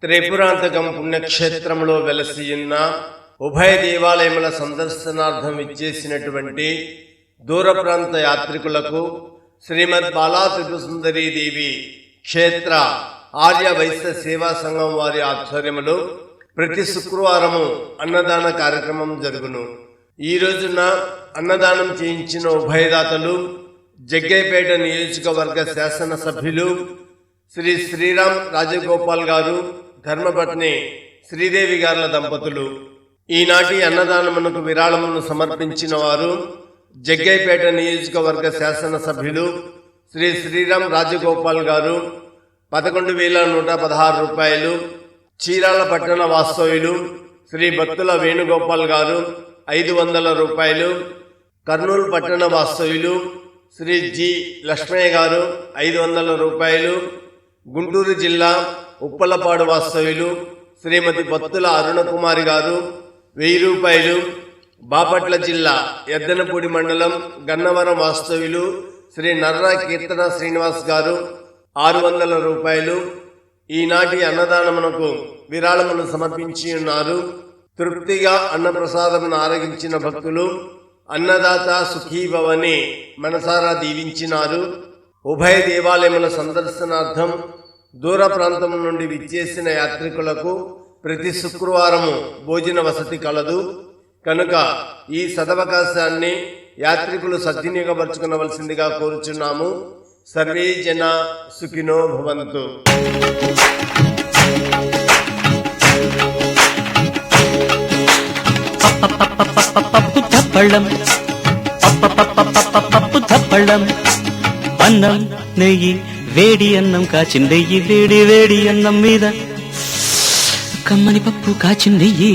త్రిపురాంతకం పుణ్యక్షేత్రంలో వెలసియున్న ఉభయ దేవాలయముల సందర్శనార్థం ఇచ్చేసినటువంటి దూర ప్రాంత యాత్రికులకు శ్రీమద్ బాలా త్రిపురసుందరీదేవి క్షేత్ర ఆర్య వైశ్య సేవా సంఘం వారి ఆధ్వర్యములో ప్రతి శుక్రవారము అన్నదాన కార్యక్రమం జరుగును. ఈ రోజున అన్నదానం చేయించిన ఉభయదాతలు జగ్గైపేట నియోజకవర్గ శాసనసభ్యులు శ్రీ శ్రీరామ్ రాజగోపాల్ గారు, ధర్మపత్ని శ్రీదేవి గార్ల దంపతులు. ఈనాటి అన్నదానమునకు విరాళమును సమర్పించిన వారు జగ్గైపేట నియోజకవర్గ శాసనసభ్యులు శ్రీ శ్రీరామ్ రాజగోపాల్ గారు 11,116 రూపాయలు. చీరాల పట్టణ వాస్తవ్యులు శ్రీ భక్తుల వేణుగోపాల్ గారు 500 రూపాయలు. కర్నూలు పట్టణ వాస్తవ్యులు శ్రీ జి లక్ష్మయ్య గారు 500 రూపాయలు. గుంటూరు జిల్లా ఉప్పలపాడు వాస్తవ్యులు శ్రీమతి భక్తుల అరుణకుమారి గారు 1000 రూపాయలు. బాపట్ల జిల్లా ఎద్దనపూడి మండలం గన్నవరం వాస్తవ్యులు శ్రీ నర్రా కీర్తన శ్రీనివాస్ గారు 600 రూపాయలు. ఈనాటి అన్నదానమునకు విరాళమును సమర్పించి ఉన్నారు. తృప్తిగా అన్నప్రసాదమును ఆరగించిన భక్తులు అన్నదాత సుఖీభవని మనసారా దీవించినారు. ఉభయ దేవాలయముల సందర్శనార్థం దూర ప్రాంతం నుండి విచ్చేసిన యాత్రికులకు ప్రతి శుక్రవారము భోజన వసతి కలదు. కనుక ఈ సదవకాశాన్ని యాత్రికులు సద్వినియోగపరచుకునవలసిందిగా కోరుచున్నాము. సర్వే జన సుఖినో భవంతు. అన్నం నెయ్యి వేడి అన్నం కాచిందెయ్యి, వేడి వేడి అన్నం మీద కమ్మని పప్పు కాచిందెయ్యి,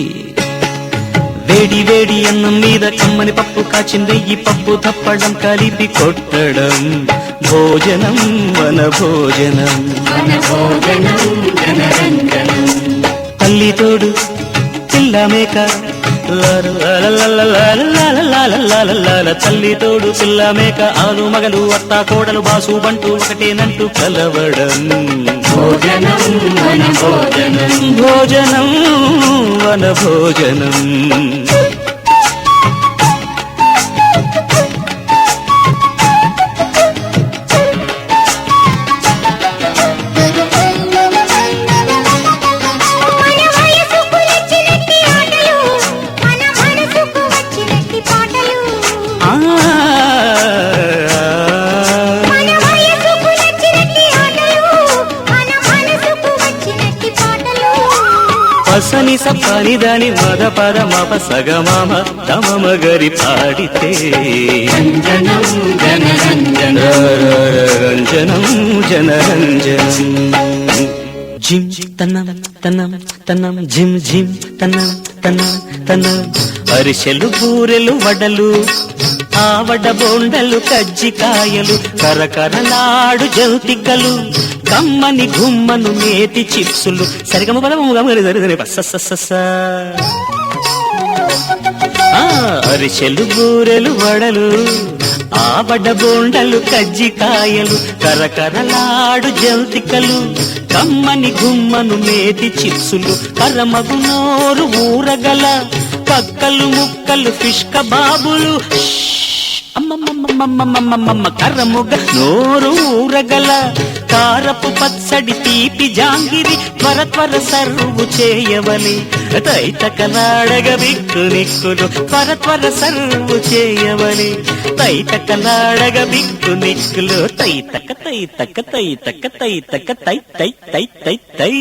వేడి వేడి అన్నం మీద కమ్మని పప్పు కాచిందెయ్యి, పప్పు తప్పడం కలిపి కొట్టడం భోజనం వన భోజనం. తల్లి తోడు పిల్ల మేక తల్లి తోడు పిల్ల మేక ఆలు మగలు అత్త కోడలు బాసు బంటూ ఒకటేనంటూ కలవడం భోజనం వన భోజనం, భోజనం వన భోజనం. పసని సప్పని దాని మద పద మప సగమామ తమమ గరి పాడితే రంజనం జనరంజనం జనరంజనం. జిమ్ తన్నం తన్నం తన్నం జిమ్ జిమ్ తన్నం తన్నం తన్నం. అరిసెలు బూరెలు వడలు ఆవడ బోండలు కజ్జికాయలు కరకరలాడు జౌతికలు కమ్మని గుమ్మను నేతి చిప్సులు సరిగమ పదముగమరి అరిసెలు బూరెలు వడలు ఆవడ బోండలు కజ్జికాయలు కరకరలాడు జౌతికలు కమ్మని గుమ్మను నేతి చిప్సులు కరమగు నోరు ఊరగల పక్కలు ముక్కలు ఫిష్ కబాబులు అమ్మమ్మమ్మమ్మమ్మమ్మమ్మ కర్రముగ నోరు ఊరగల కారపు పచ్చడి తీపి జాంగిరి త్వర త్వర సర్వు చేయవలి తైతకలాడగ బిక్కు నిక్కులు త్వర త్వర సర్వు చేయవలి తైతకలాడగ బిక్కు నిక్కులు తైతక తైతక తైతక తైతక తై తై తై తై తై.